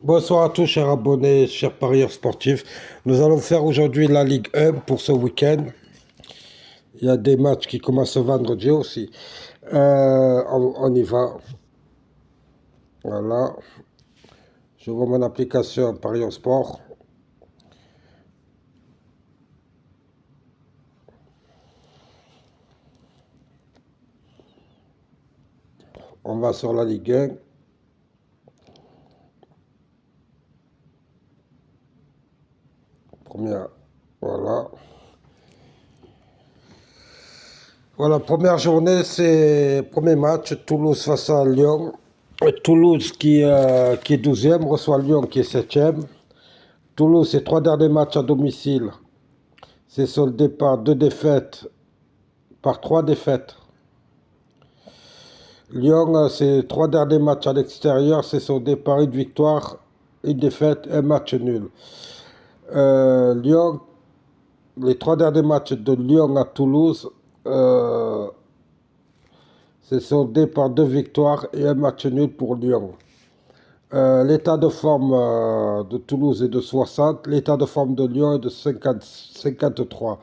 Bonsoir à tous, chers abonnés, chers parieurs sportifs. Nous allons faire aujourd'hui la Ligue 1 pour ce week-end. Il y a des matchs qui commencent ce vendredi aussi. On y va. Voilà. Je vois mon application Parions Sport. On va sur la Ligue 1. Première. Voilà. Voilà, première journée, c'est premier match, Toulouse face à Lyon. Toulouse qui est 12e reçoit Lyon qui est 7e. Toulouse, ses trois derniers matchs à domicile, c'est soldé par deux défaites, par trois défaites. Lyon, ses trois derniers matchs à l'extérieur, c'est soldé par une victoire, une défaite, un match nul. Lyon, les trois derniers matchs de Lyon à Toulouse, c'est soldé par deux victoires et un match nul pour Lyon. L'état de forme de Toulouse est de 60, l'état de forme de Lyon est de 50, 53.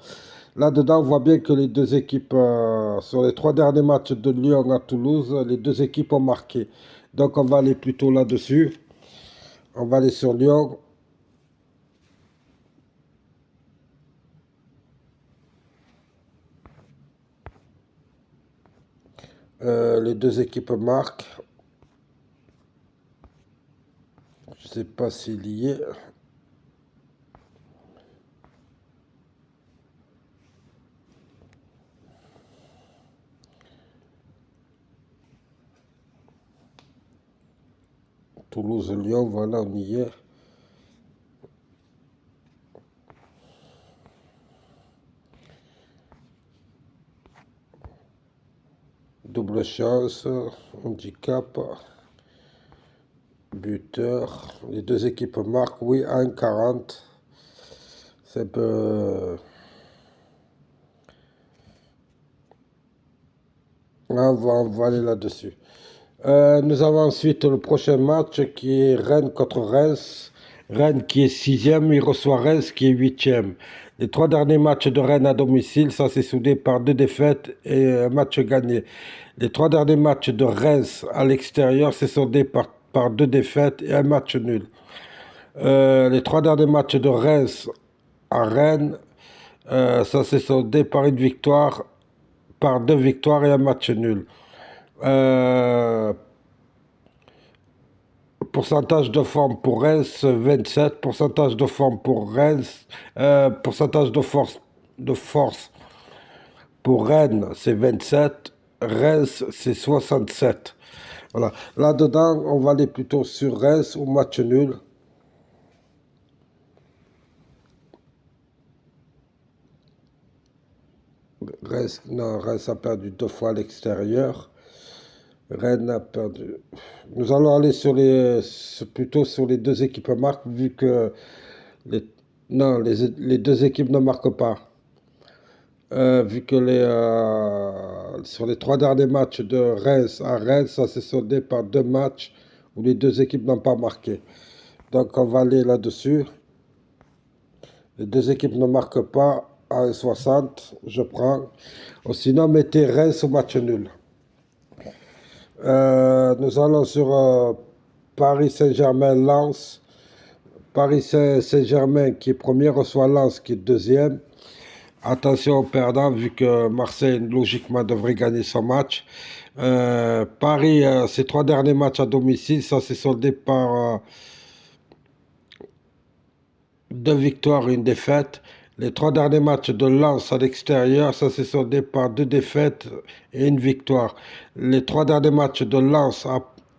Là-dedans, on voit bien que les deux équipes, sur les trois derniers matchs de Lyon à Toulouse, les deux équipes ont marqué. Donc on va aller plutôt là-dessus. On va aller sur Lyon. Les deux équipes marquent. Je ne sais pas s'il y est. Toulouse-Lyon, voilà, on y est. Double chance, handicap, buteur. Les deux équipes marquent, oui, 1,40. C'est un peu. On va aller là-dessus. Nous avons ensuite le prochain match qui est Rennes contre Reims. Rennes qui est sixième, il reçoit Reims qui est huitième. Les trois derniers matchs de Rennes à domicile, ça s'est soudé par deux défaites et un match gagné. Les trois derniers matchs de Reims à l'extérieur, c'est soudé par deux défaites et un match nul. Les trois derniers matchs de Reims à Rennes, ça s'est soldé par une victoire, par deux victoires et un match nul. Euh, Pourcentage de forme pour Reims, 27. Pourcentage de forme pour Reims. Pourcentage de force pour Rennes, c'est 27. Reims, c'est 67. Voilà. Là-dedans, on va aller plutôt sur Reims ou match nul. Reims, non, Reims a perdu deux fois à l'extérieur. Rennes a perdu. Nous allons aller plutôt sur les deux équipes marques, vu que les, non, les deux équipes ne marquent pas. Vu que sur les trois derniers matchs de Reims à Reims, ça s'est soldé par deux matchs où les deux équipes n'ont pas marqué. Donc on va aller là-dessus. Les deux équipes ne marquent pas à 1,60, je prends. Ou sinon, mettez Reims au match nul. Nous allons sur Paris Saint-Germain-Lens. Paris Saint-Germain qui est premier reçoit Lens qui est deuxième. Attention aux perdants, vu que Marseille, logiquement, devrait gagner son match. Paris, ses trois derniers matchs à domicile, ça s'est soldé par deux victoires et une défaite. Les trois derniers matchs de Lens à l'extérieur, ça s'est soldé par deux défaites et une victoire. Les trois derniers matchs de Lens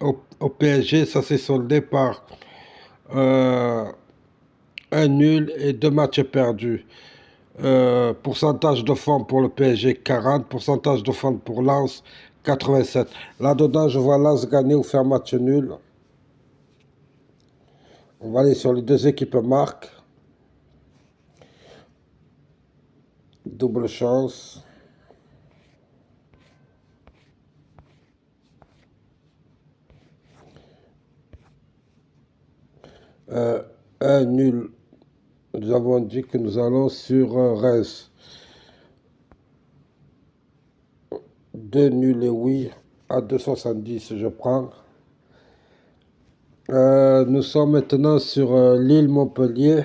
au PSG, ça s'est soldé par euh, un nul et deux matchs perdus. Pourcentage de forme pour le PSG 40, pourcentage de forme pour Lens 87. Là-dedans, je vois Lens gagner ou faire match nul. On va aller sur les deux équipes marques. Double chance. Euh, un nul. Nous avons dit que nous allons sur Reims. Deux nuls et oui. À 2,70, je prends. Nous sommes maintenant sur Lille-Montpellier.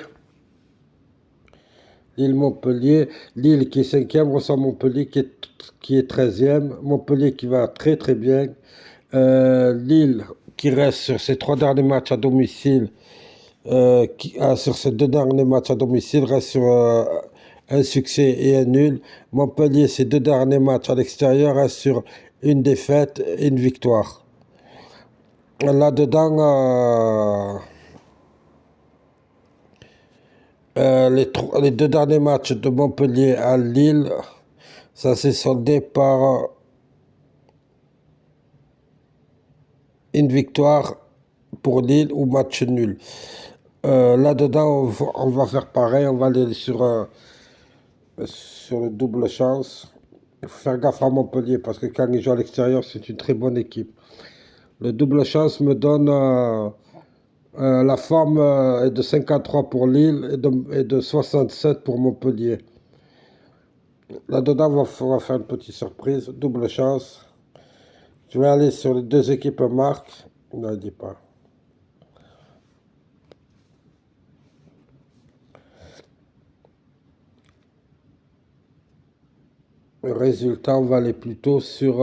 Lille-Montpellier. Lille qui est cinquième reçoit Montpellier qui est 13e. Montpellier qui va très très bien. Lille qui reste sur ses trois derniers matchs à domicile. Sur ces deux derniers matchs à domicile reste sur un succès et un nul. Montpellier, ses deux derniers matchs à l'extérieur reste sur une défaite et une victoire. Là-dedans, les deux derniers matchs de Montpellier à Lille, ça s'est soldé par une victoire pour Lille ou match nul. Là-dedans, on va faire pareil, on va aller sur le double chance. Il faut faire gaffe à Montpellier parce que quand ils jouent à l'extérieur, c'est une très bonne équipe. Le double chance me donne la forme est de 53 pour Lille et de 67 pour Montpellier. Là-dedans, on va faire une petite surprise, double chance. Je vais aller sur les deux équipes marques. Ne dis pas. Le résultat, on va aller plutôt sur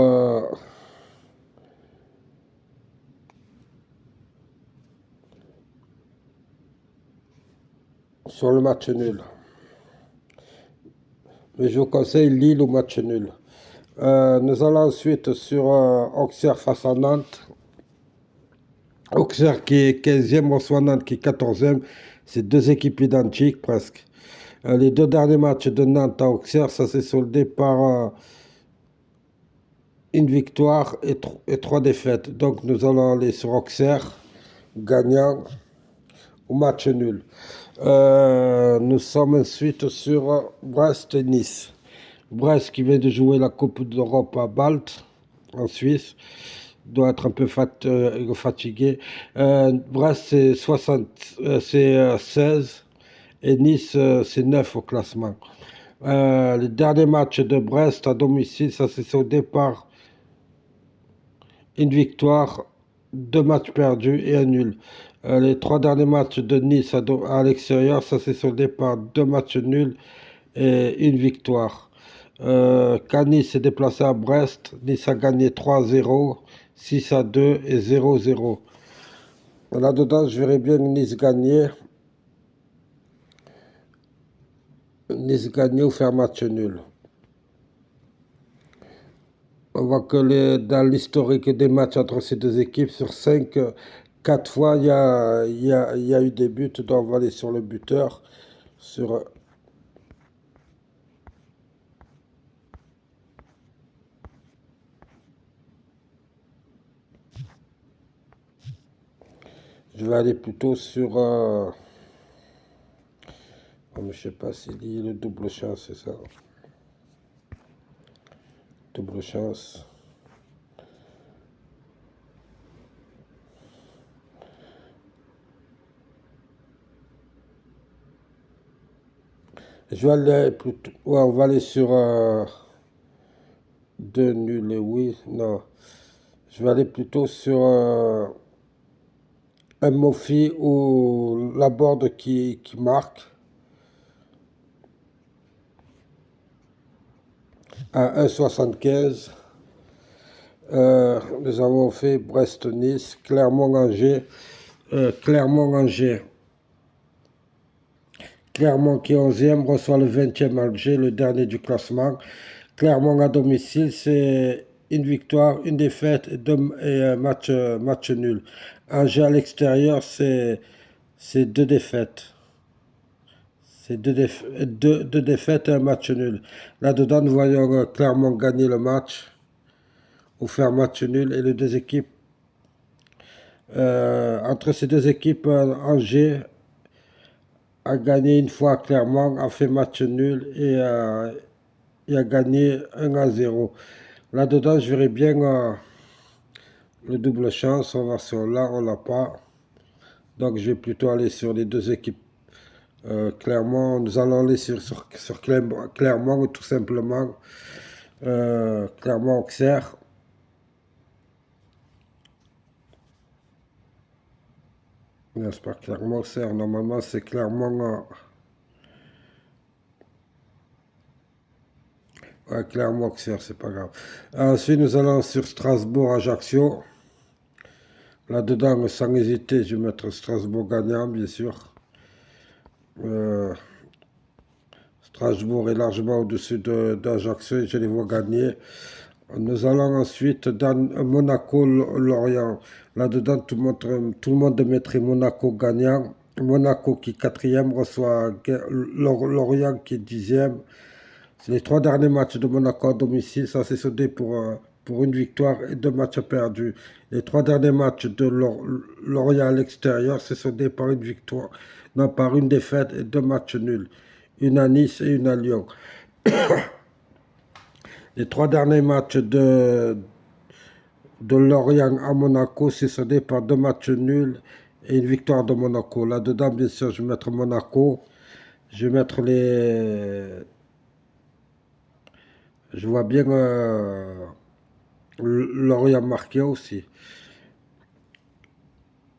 le match nul. Mais je vous conseille Lille au match nul. Nous allons ensuite sur Auxerre face à Nantes. Auxerre qui est 15e, reçoit Nantes qui est 14e. C'est deux équipes identiques presque. Les deux derniers matchs de Nantes à Auxerre, ça s'est soldé par une victoire et trois défaites. Donc nous allons aller sur Auxerre, gagnant au match nul. Nous sommes ensuite sur Brest-Nice. Brest qui vient de jouer la Coupe d'Europe à Bâle, en Suisse, doit être un peu fatigué. Brest c'est 16 et Nice c'est 9 au classement. Le dernier match de Brest à domicile, ça c'est au départ une victoire, deux matchs perdus et un nul. Les trois derniers matchs de Nice à l'extérieur, ça s'est soldé par deux matchs nuls et une victoire. Quand Nice s'est déplacé à Brest, Nice a gagné 3-0, 6-2 et 0-0. Là-dedans, je verrais bien Nice gagner. Nice gagner ou faire match nul. On voit que dans l'historique des matchs entre ces deux équipes, sur 5, 4 fois, il y a eu des buts. Donc on va aller sur le buteur. Je vais aller plutôt sur... je ne sais pas s'il dit le double chance, c'est ça. Double chance. Je vais aller plutôt... Ouais, on va aller sur... deux nuls et oui. Non. Je vais aller plutôt sur un Mofi ou Laborde qui marque à 1,75. Nous avons fait Brest-Nice, Clermont-Angers. Clermont-Angers. Clermont qui est 11e reçoit le 20e Angers, le dernier du classement. Clermont à domicile, c'est une victoire, une défaite et un match nul. Angers à l'extérieur, c'est deux défaites. C'est deux défaites et un match nul. Là-dedans, nous voyons Clermont gagner le match ou faire match nul et les deux équipes. Entre ces deux équipes, Angers a gagné une fois Clermont, a fait match nul et a gagné 1-0. Là-dedans, je verrais bien le double chance. On va sur là, on l'a pas. Donc je vais plutôt aller sur les deux équipes. Clermont, nous allons aller sur Clermont tout simplement. Clermont-Auxerre. N'est-ce pas Clermont-Auxerre? Normalement c'est Clermont. Ouais, Clermont-Auxerre, c'est pas grave. Ensuite, nous allons sur Strasbourg-Ajaccio. Là-dedans, sans hésiter, je vais mettre Strasbourg gagnant, bien sûr. Strasbourg est largement au-dessus d'Ajaccio et je les vois gagner. Nous allons ensuite dans Monaco-Lorient. Là-dedans, tout le monde mettrait Monaco gagnant. Monaco qui est quatrième reçoit Lorient qui est dixième. C'est les trois derniers matchs de Monaco à domicile. Ça s'est soldé pour une victoire et deux matchs perdus. Les trois derniers matchs de Lorient à l'extérieur s'est soldé par une victoire, non, par une défaite et deux matchs nuls. Une à Nice et une à Lyon. Les trois derniers matchs de Lorient à Monaco s'est soldé par deux matchs nuls et une victoire de Monaco. Là-dedans, bien sûr, je vais mettre Monaco. Je vais mettre les... Je vois bien Lorient marqué aussi.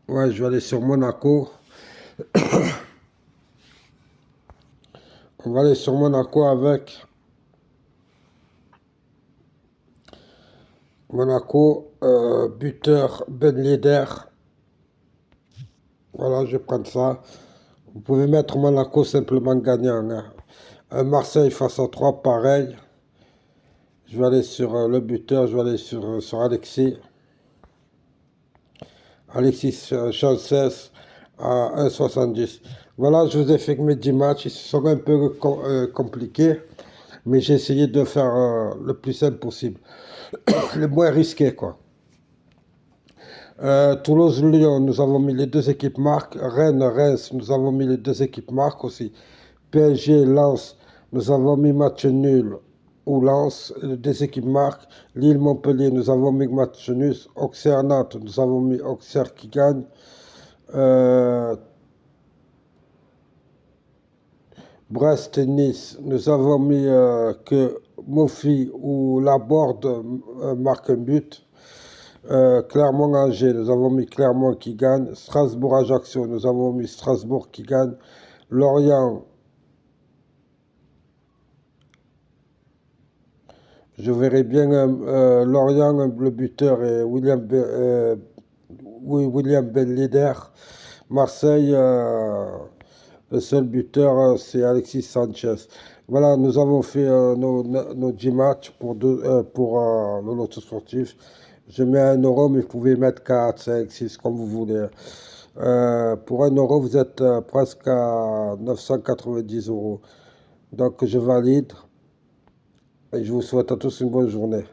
Ouais, je vais aller sur Monaco. On va aller sur Monaco avec Monaco, buteur Ben Yedder. Voilà, je vais prendre ça. Vous pouvez mettre Monaco simplement gagnant. Hein. Marseille face à 3, pareil. Je vais aller sur le buteur, je vais aller sur Alexis. Alexis Sanchez à 1,70. Voilà, je vous ai fait que mes 10 matchs. Ils sont un peu compliqués, mais j'ai essayé de faire le plus simple possible. Le moins risqué, quoi. Toulouse-Lyon, nous avons mis les deux équipes marques. Rennes-Reims, nous avons mis les deux équipes marques aussi. PSG-Lens, nous avons mis match nul ou Lens, les deux équipes marques. Lille-Montpellier, nous avons mis match nul. Auxerre-Nantes, nous avons mis Auxerre qui gagne. Brest-Nice, nous avons mis que Mofi ou Laborde marque un but. Clermont-Angers, nous avons mis Clermont qui gagne. Strasbourg-Ajaccio, nous avons mis Strasbourg qui gagne. Lorient, je verrai bien Lorient, le buteur est William Ben Yedder. Marseille, le seul buteur, c'est Alexis Sanchez. Voilà, nous avons fait nos 10 matchs pour le loto sportif. Je mets 1 euro, mais vous pouvez mettre 4, 5, 6, comme vous voulez. Pour 1 euro, vous êtes presque à 990 euros. Donc, je valide et je vous souhaite à tous une bonne journée.